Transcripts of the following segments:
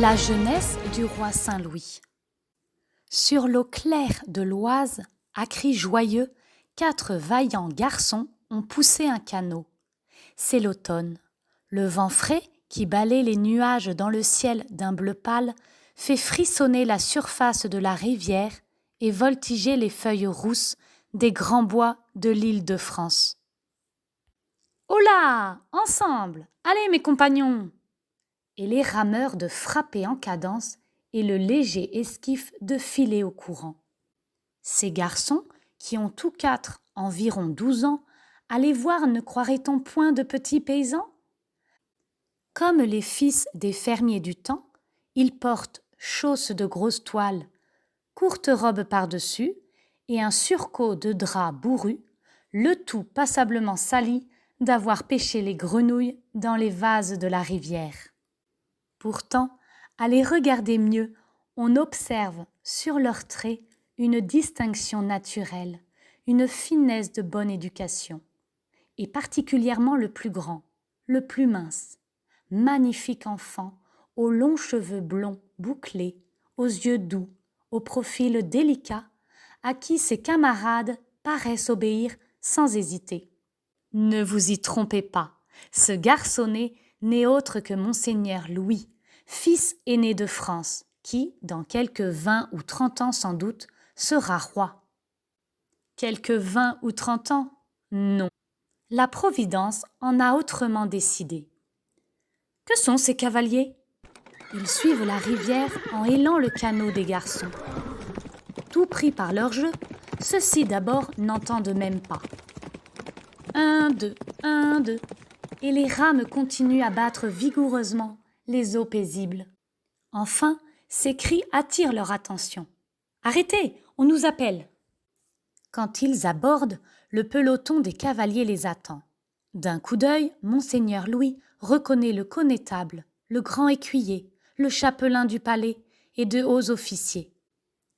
La jeunesse du roi Saint-Louis. Sur l'eau claire de l'Oise, à cris joyeux, 4 vaillants garçons ont poussé un canot. C'est l'automne. Le vent frais, qui balaie les nuages dans le ciel d'un bleu pâle, fait frissonner la surface de la rivière et voltiger les feuilles rousses des grands bois de l'île de France. « Holà, ensemble! Allez, mes compagnons !» Et les rameurs de frapper en cadence et le léger esquif de filer au courant. Ces garçons, qui ont tous 4 environ 12 ans, à les voir ne croirait-on point de petits paysans ? Comme les fils des fermiers du temps, ils portent chausses de grosses toiles, courtes robes par-dessus et un surcot de drap bourru, le tout passablement sali d'avoir pêché les grenouilles dans les vases de la rivière. Pourtant, à les regarder mieux, on observe sur leurs traits une distinction naturelle, une finesse de bonne éducation, et particulièrement le plus grand, le plus mince, magnifique enfant, aux longs cheveux blonds bouclés, aux yeux doux, au profil délicat, à qui ses camarades paraissent obéir sans hésiter. Ne vous y trompez pas, ce garçonnet n'est autre que Monseigneur Louis, fils aîné de France, qui, dans quelques 20 ou 30 ans sans doute, sera roi. Quelques 20 ou 30 ans ? Non. La Providence en a autrement décidé. Que sont ces cavaliers ? Ils suivent la rivière en hélant le canot des garçons. Tout pris par leur jeu, ceux-ci d'abord n'entendent même pas. 1, 2, 1, 2, et les rames continuent à battre vigoureusement les eaux paisibles. Enfin, ces cris attirent leur attention. « Arrêtez, on nous appelle !» Quand ils abordent, le peloton des cavaliers les attend. D'un coup d'œil, Monseigneur Louis reconnaît le connétable, le grand écuyer, le chapelain du palais et de hauts officiers.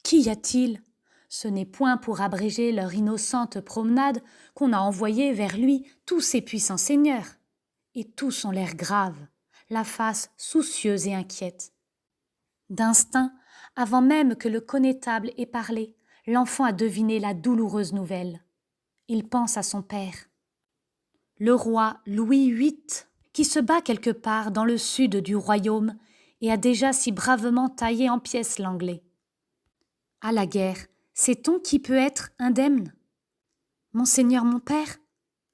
Qu'y a-t-il ? Ce n'est point pour abréger leur innocente promenade qu'on a envoyé vers lui tous ces puissants seigneurs. Et tous ont l'air graves, la face soucieuse et inquiète. D'instinct, avant même que le connétable ait parlé, l'enfant a deviné la douloureuse nouvelle. Il pense à son père. Le roi Louis VIII, qui se bat quelque part dans le sud du royaume et a déjà si bravement taillé en pièces l'anglais. À la guerre, sait-on qui peut être indemne ? Monseigneur mon père ?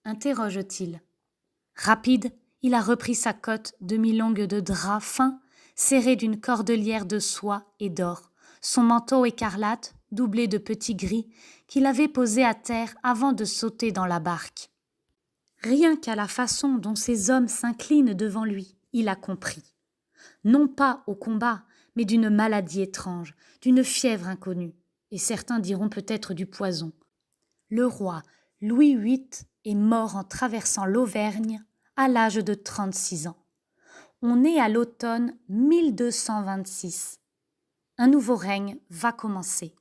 Interroge-t-il. Rapide, il a repris sa cotte demi-longue de drap fin, serrée d'une cordelière de soie et d'or, son manteau écarlate, doublé de petits gris, qu'il avait posé à terre avant de sauter dans la barque. Rien qu'à la façon dont ces hommes s'inclinent devant lui, il a compris. Non pas au combat, mais d'une maladie étrange, d'une fièvre inconnue, et certains diront peut-être du poison. Le roi Louis VIII est mort en traversant l'Auvergne à l'âge de 36 ans. On est à l'automne 1226. Un nouveau règne va commencer.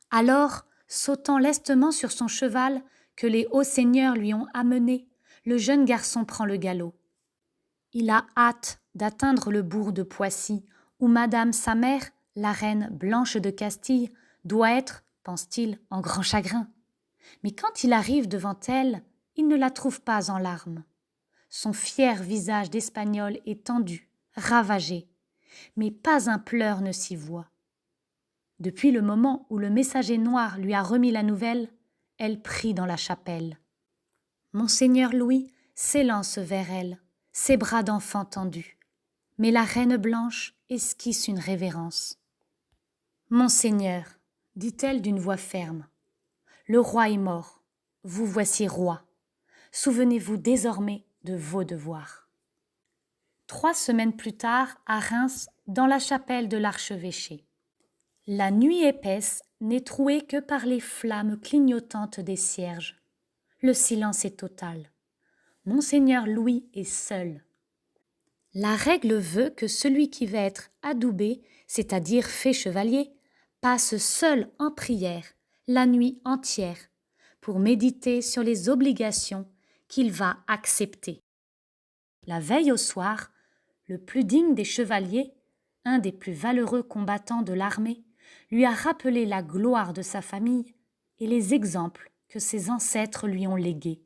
Alors, sautant lestement sur son cheval que les hauts seigneurs lui ont amené, le jeune garçon prend le galop. Il a hâte d'atteindre le bourg de Poissy, où madame sa mère, la reine Blanche de Castille, doit être, pense-t-il, en grand chagrin. Mais quand il arrive devant elle, il ne la trouve pas en larmes. Son fier visage d'Espagnol est tendu, ravagé, mais pas un pleur ne s'y voit. Depuis le moment où le messager noir lui a remis la nouvelle, elle prie dans la chapelle. Monseigneur Louis s'élance vers elle, ses bras d'enfant tendus, mais la reine blanche esquisse une révérence. « Monseigneur, dit-elle d'une voix ferme, le roi est mort, vous voici roi. Souvenez-vous désormais de vos devoirs. » 3 semaines plus tard, à Reims, dans la chapelle de l'archevêché. La nuit épaisse n'est trouée que par les flammes clignotantes des cierges. Le silence est total. Monseigneur Louis est seul. La règle veut que celui qui va être adoubé, c'est-à-dire fait chevalier, passe seul en prière la nuit entière pour méditer sur les obligations qu'il va accepter. La veille au soir, le plus digne des chevaliers, un des plus valeureux combattants de l'armée, lui a rappelé la gloire de sa famille et les exemples que ses ancêtres lui ont légués.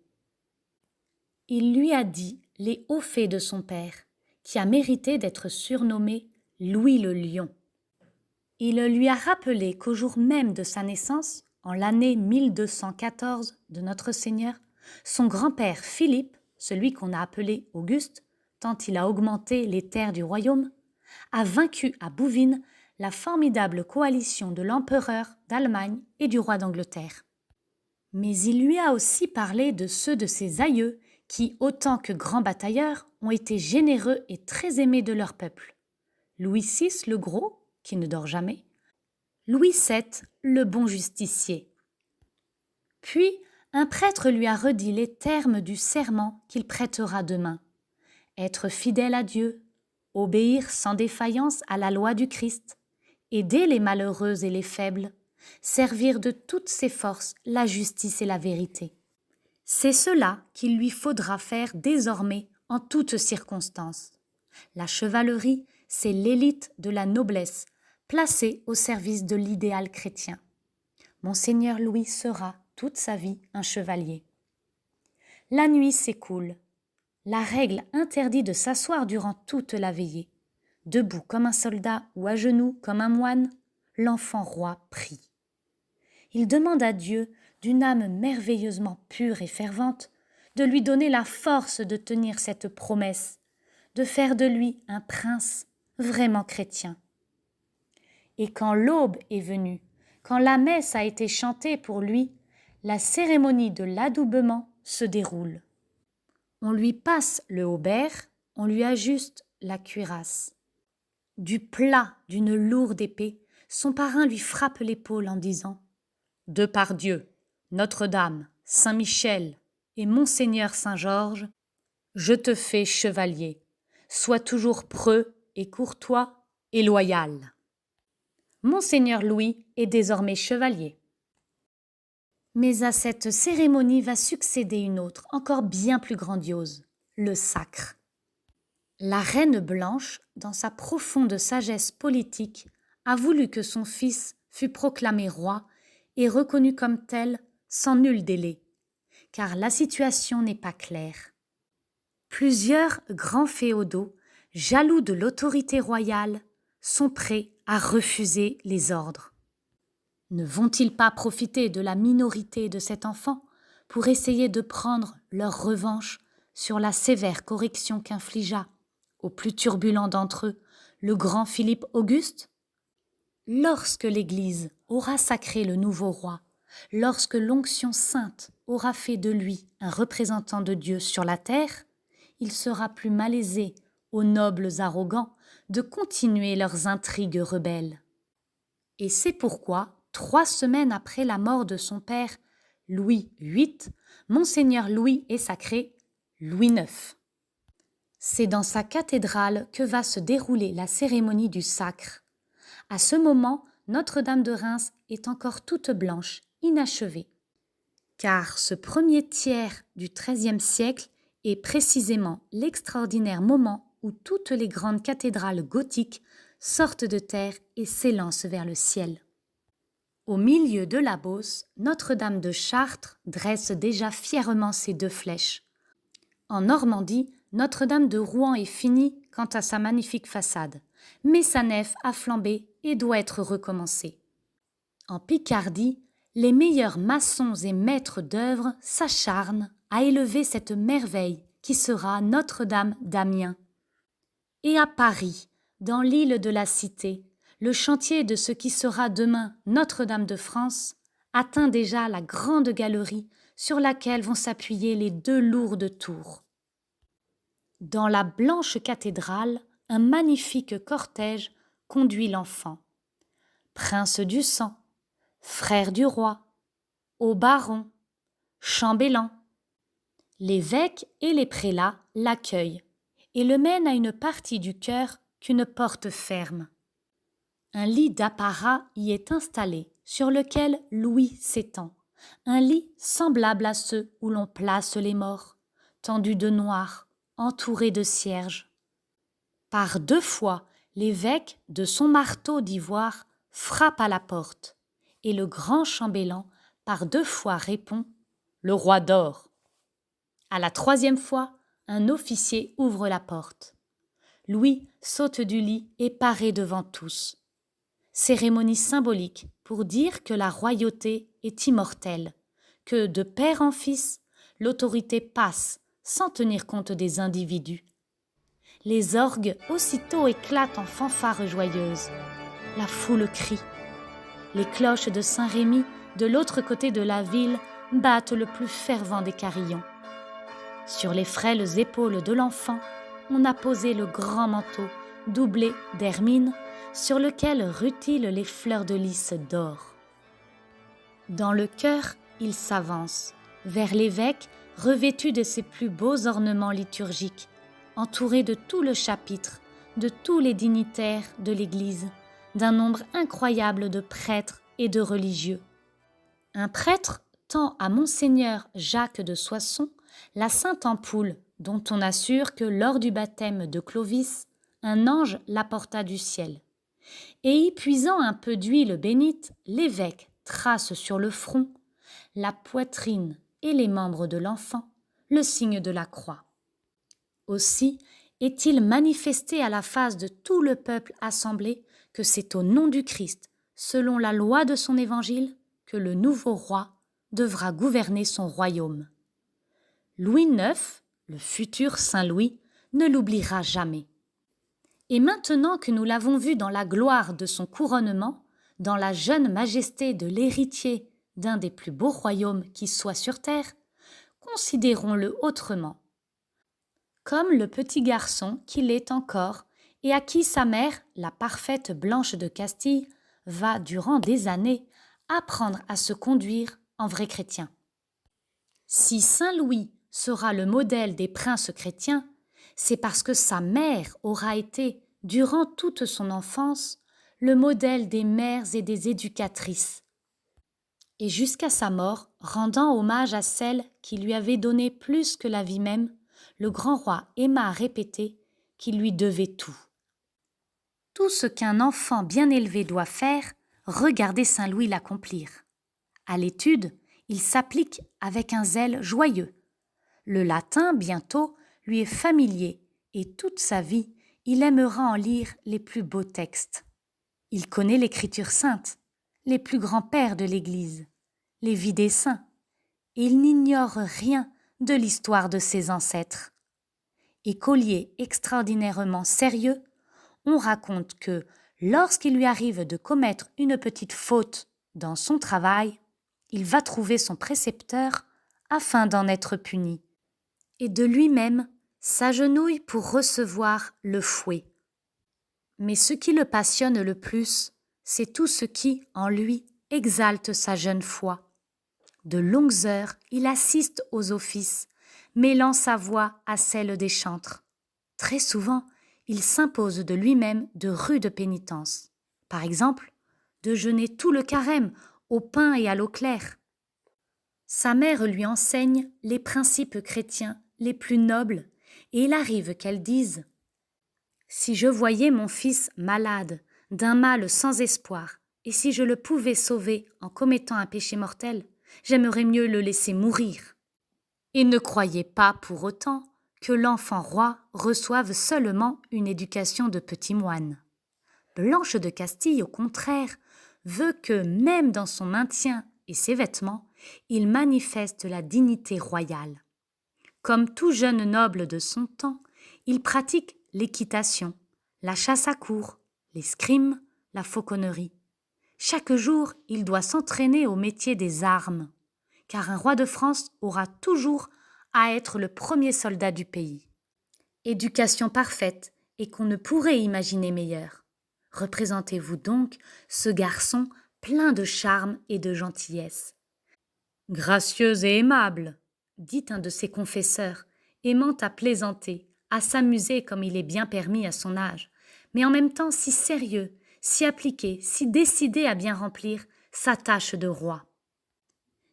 Il lui a dit les hauts faits de son père, qui a mérité d'être surnommé Louis le Lion. Il lui a rappelé qu'au jour même de sa naissance, en l'année 1214 de notre Seigneur, son grand-père Philippe, celui qu'on a appelé Auguste, tant il a augmenté les terres du royaume, a vaincu à Bouvines la formidable coalition de l'empereur d'Allemagne et du roi d'Angleterre. Mais il lui a aussi parlé de ceux de ses aïeux qui, autant que grands batailleurs, ont été généreux et très aimés de leur peuple. Louis VI le Gros, qui ne dort jamais, Louis VII le bon justicier. Puis, un prêtre lui a redit les termes du serment qu'il prêtera demain. Être fidèle à Dieu, obéir sans défaillance à la loi du Christ, aider les malheureux et les faibles, servir de toutes ses forces la justice et la vérité. C'est cela qu'il lui faudra faire désormais en toutes circonstances. La chevalerie, c'est l'élite de la noblesse, placée au service de l'idéal chrétien. Monseigneur Louis sera toute sa vie un chevalier. La nuit s'écoule. La règle interdit de s'asseoir durant toute la veillée. Debout comme un soldat ou à genoux comme un moine, l'enfant roi prie. Il demande à Dieu, d'une âme merveilleusement pure et fervente, de lui donner la force de tenir cette promesse, de faire de lui un prince vraiment chrétien. Et quand l'aube est venue, quand la messe a été chantée pour lui, la cérémonie de l'adoubement se déroule. On lui passe le haubert, on lui ajuste la cuirasse. Du plat d'une lourde épée, son parrain lui frappe l'épaule en disant « De par Dieu, Notre-Dame, Saint-Michel et Monseigneur Saint-Georges, je te fais chevalier. Sois toujours preux et courtois et loyal. » Monseigneur Louis est désormais chevalier. Mais à cette cérémonie va succéder une autre, encore bien plus grandiose, le sacre. La reine Blanche, dans sa profonde sagesse politique, a voulu que son fils fût proclamé roi et reconnu comme tel sans nul délai, car la situation n'est pas claire. Plusieurs grands féodaux, jaloux de l'autorité royale, sont prêts à refuser les ordres. Ne vont-ils pas profiter de la minorité de cet enfant pour essayer de prendre leur revanche sur la sévère correction qu'infligea, au plus turbulent d'entre eux, le grand Philippe Auguste? Lorsque l'Église aura sacré le nouveau roi, lorsque l'onction sainte aura fait de lui un représentant de Dieu sur la terre, il sera plus malaisé aux nobles arrogants de continuer leurs intrigues rebelles. Et c'est pourquoi, 3 semaines après la mort de son père, Louis VIII, Monseigneur Louis est sacré Louis IX. C'est dans sa cathédrale que va se dérouler la cérémonie du sacre. À ce moment, Notre-Dame de Reims est encore toute blanche, inachevée. Car ce premier tiers du XIIIe siècle est précisément l'extraordinaire moment où toutes les grandes cathédrales gothiques sortent de terre et s'élancent vers le ciel. Au milieu de la Beauce, Notre-Dame de Chartres dresse déjà fièrement ses 2 flèches. En Normandie, Notre-Dame de Rouen est finie quant à sa magnifique façade, mais sa nef a flambé et doit être recommencée. En Picardie, les meilleurs maçons et maîtres d'œuvre s'acharnent à élever cette merveille qui sera Notre-Dame d'Amiens. Et à Paris, dans l'île de la Cité, le chantier de ce qui sera demain Notre-Dame de France atteint déjà la grande galerie sur laquelle vont s'appuyer les 2 lourdes tours. Dans la blanche cathédrale, un magnifique cortège conduit l'enfant. Prince du sang, frère du roi, haut baron, chambellan. L'évêque et les prélats l'accueillent et le mènent à une partie du chœur qu'une porte ferme. Un lit d'apparat y est installé, sur lequel Louis s'étend, un lit semblable à ceux où l'on place les morts, tendu de noir, entouré de cierges. Par 2 fois, l'évêque, de son marteau d'ivoire, frappe à la porte, et le grand chambellan par 2 fois répond « Le roi dort ». À la 3e fois, un officier ouvre la porte. Louis saute du lit et paraît devant tous. Cérémonie symbolique pour dire que la royauté est immortelle, que de père en fils, l'autorité passe sans tenir compte des individus. Les orgues aussitôt éclatent en fanfares joyeuses. La foule crie. Les cloches de Saint-Rémy, de l'autre côté de la ville, battent le plus fervent des carillons. Sur les frêles épaules de l'enfant, on a posé le grand manteau, doublé d'hermine, sur lequel rutilent les fleurs de lys d'or. Dans le chœur, il s'avance, vers l'évêque, revêtu de ses plus beaux ornements liturgiques, entouré de tout le chapitre, de tous les dignitaires de l'Église, d'un nombre incroyable de prêtres et de religieux. Un prêtre tend à Monseigneur Jacques de Soissons la sainte ampoule dont on assure que lors du baptême de Clovis, un ange l'apporta du ciel. Et y puisant un peu d'huile bénite, l'évêque trace sur le front, la poitrine et les membres de l'enfant le signe de la croix. Aussi est-il manifesté à la face de tout le peuple assemblé que c'est au nom du Christ, selon la loi de son évangile, que le nouveau roi devra gouverner son royaume. Louis IX, le futur Saint-Louis, ne l'oubliera jamais. Et maintenant que nous l'avons vu dans la gloire de son couronnement, dans la jeune majesté de l'héritier d'un des plus beaux royaumes qui soit sur terre, considérons-le autrement. Comme le petit garçon qu'il est encore et à qui sa mère, la parfaite Blanche de Castille, va, durant des années, apprendre à se conduire en vrai chrétien. Si Saint Louis sera le modèle des princes chrétiens, c'est parce que sa mère aura été, durant toute son enfance, le modèle des mères et des éducatrices. Et jusqu'à sa mort, rendant hommage à celle qui lui avait donné plus que la vie même, le grand roi aima répéter qu'il lui devait tout. Tout ce qu'un enfant bien élevé doit faire, regardez Saint Louis l'accomplir. À l'étude, il s'applique avec un zèle joyeux. Le latin, bientôt, lui est familier et toute sa vie, il aimera en lire les plus beaux textes. Il connaît l'écriture sainte, les plus grands pères de l'Église, les vies des saints, et il n'ignore rien de l'histoire de ses ancêtres. Écolier extraordinairement sérieux, on raconte que, lorsqu'il lui arrive de commettre une petite faute dans son travail, il va trouver son précepteur afin d'en être puni, et de lui-même s'agenouille pour recevoir le fouet. Mais ce qui le passionne le plus, c'est tout ce qui, en lui, exalte sa jeune foi. De longues heures, il assiste aux offices, mêlant sa voix à celle des chantres. Très souvent, il s'impose de lui-même de rudes pénitences. Par exemple, de jeûner tout le carême au pain et à l'eau claire. Sa mère lui enseigne les principes chrétiens les plus nobles et il arrive qu'elle dise « Si je voyais mon fils malade, d'un mal sans espoir, et si je le pouvais sauver en commettant un péché mortel, j'aimerais mieux le laisser mourir. » Et ne croyez pas pour autant que l'enfant roi reçoive seulement une éducation de petit moine. Blanche de Castille, au contraire, veut que, même dans son maintien et ses vêtements, il manifeste la dignité royale. Comme tout jeune noble de son temps, il pratique l'équitation, la chasse à courre, l'escrime, la fauconnerie. Chaque jour, il doit s'entraîner au métier des armes, car un roi de France aura toujours à être le premier soldat du pays. Éducation parfaite et qu'on ne pourrait imaginer meilleure. Représentez-vous donc ce garçon plein de charme et de gentillesse. « Gracieux et aimable », dit un de ses confesseurs, aimant à plaisanter, à s'amuser comme il est bien permis à son âge, mais en même temps si sérieux, si appliqué, si décidé à bien remplir sa tâche de roi.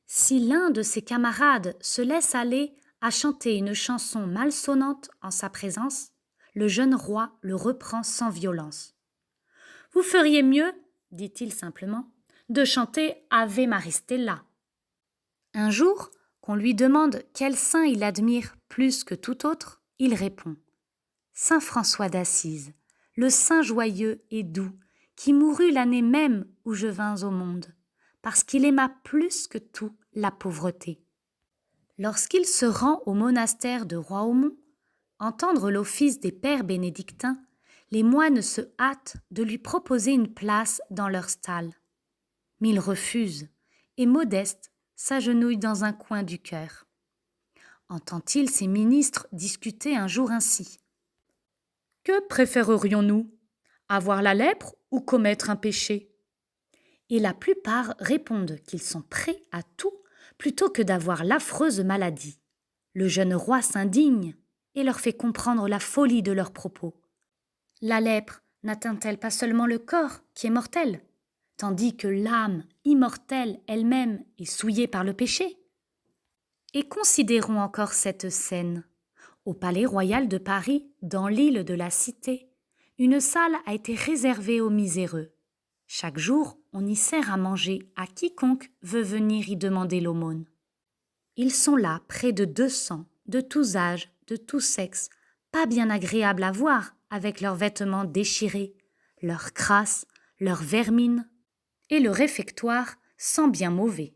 Si l'un de ses camarades se laisse aller à chanter une chanson malsonnante en sa présence, le jeune roi le reprend sans violence. Vous feriez mieux, dit-il simplement, de chanter Ave Maristella. Un jour, qu'on lui demande quel saint il admire plus que tout autre, il répond Saint François d'Assise, le saint joyeux et doux, qui mourut l'année même où je vins au monde, parce qu'il aima plus que tout la pauvreté. Lorsqu'il se rend au monastère de Royaumont, entendre l'office des pères bénédictins, les moines se hâtent de lui proposer une place dans leur stalle. Mais il refuse, et modeste s'agenouille dans un coin du chœur. Entend-il ses ministres discuter un jour ainsi ? Que préférerions-nous ? Avoir la lèpre ou commettre un péché ? Et la plupart répondent qu'ils sont prêts à tout plutôt que d'avoir l'affreuse maladie. Le jeune roi s'indigne et leur fait comprendre la folie de leurs propos. La lèpre n'atteint-elle pas seulement le corps qui est mortel, tandis que l'âme immortelle elle-même est souillée par le péché ? Et considérons encore cette scène. Au Palais Royal de Paris, dans l'île de la Cité, une salle a été réservée aux miséreux. Chaque jour, on y sert à manger à quiconque veut venir y demander l'aumône. Ils sont là, près de 200, de tous âges, de tous sexes, pas bien agréables à voir, avec leurs vêtements déchirés, leurs crasses, leurs vermines, et le réfectoire sent bien mauvais.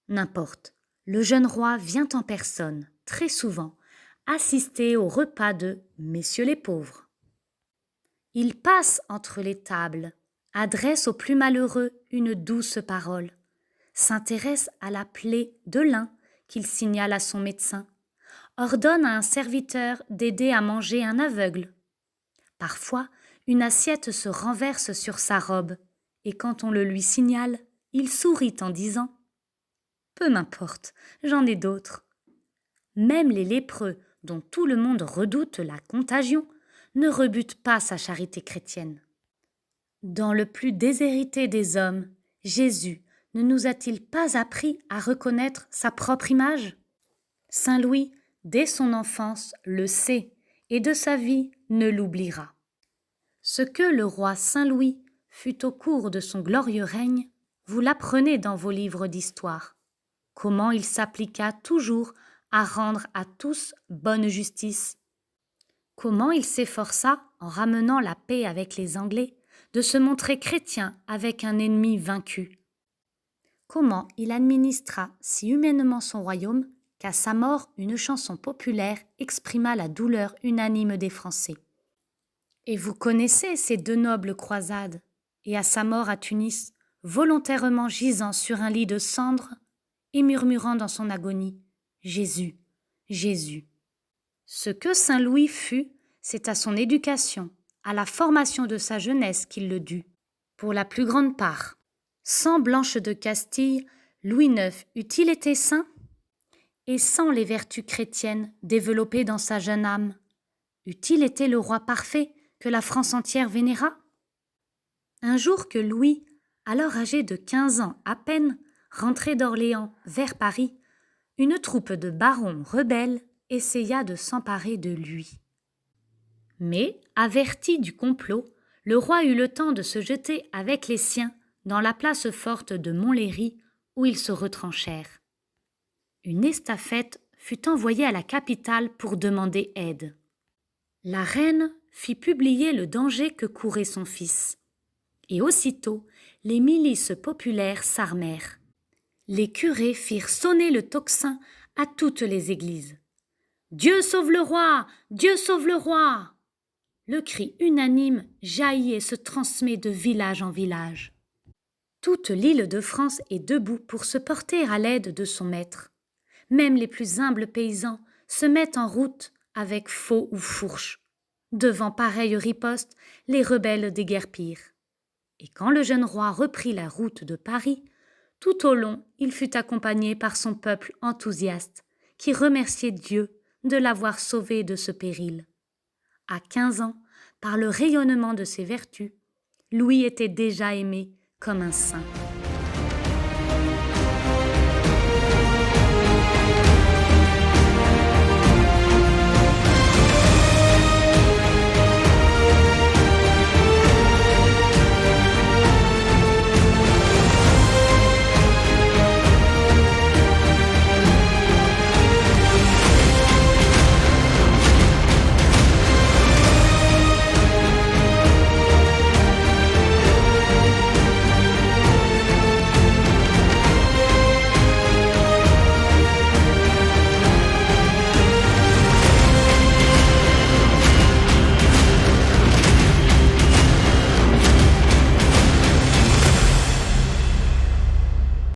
N'importe, le jeune roi vient en personne, très souvent, assister au repas de messieurs les pauvres. Il passe entre les tables, adresse aux plus malheureux une douce parole, s'intéresse à la plaie de l'un qu'il signale à son médecin, ordonne à un serviteur d'aider à manger un aveugle. Parfois, une assiette se renverse sur sa robe, et quand on le lui signale, il sourit en disant « Peu m'importe, j'en ai d'autres ». Même les lépreux, dont tout le monde redoute la contagion, ne rebutent pas sa charité chrétienne. Dans le plus déshérité des hommes, Jésus ne nous a-t-il pas appris à reconnaître sa propre image ? Saint Louis, dès son enfance, le sait et de sa vie ne l'oubliera. Ce que le roi Saint Louis fut au cours de son glorieux règne, vous l'apprenez dans vos livres d'histoire. Comment il s'appliqua toujours à rendre à tous bonne justice. Comment il s'efforça, en ramenant la paix avec les Anglais, de se montrer chrétien avec un ennemi vaincu. Comment il administra si humainement son royaume qu'à sa mort, une chanson populaire exprima la douleur unanime des Français. Et vous connaissez ces 2 nobles croisades, et à sa mort à Tunis, volontairement gisant sur un lit de cendres et murmurant dans son agonie « Jésus, Jésus ». Ce que Saint Louis fut, c'est à son éducation, à la formation de sa jeunesse qu'il le dut, pour la plus grande part. Sans Blanche de Castille, Louis IX eût-il été saint ? Et sans les vertus chrétiennes développées dans sa jeune âme, eût-il été le roi parfait que la France entière vénéra ? Un jour que Louis, alors âgé de 15 ans à peine, rentrait d'Orléans vers Paris, une troupe de barons rebelles essaya de s'emparer de lui. Mais, averti du complot, le roi eut le temps de se jeter avec les siens dans la place forte de Montlhéry où ils se retranchèrent. Une estafette fut envoyée à la capitale pour demander aide. La reine fit publier le danger que courait son fils. Et aussitôt, les milices populaires s'armèrent. Les curés firent sonner le tocsin à toutes les églises. « Dieu sauve le roi ! Dieu sauve le roi !» Le cri unanime jaillit et se transmet de village en village. Toute l'île de France est debout pour se porter à l'aide de son maître. Même les plus humbles paysans se mettent en route avec faux ou fourches. Devant pareille riposte, les rebelles déguerpirent. Et quand le jeune roi reprit la route de Paris, tout au long, il fut accompagné par son peuple enthousiaste, qui remerciait Dieu de l'avoir sauvé de ce péril. À 15 ans, par le rayonnement de ses vertus, Louis était déjà aimé comme un saint.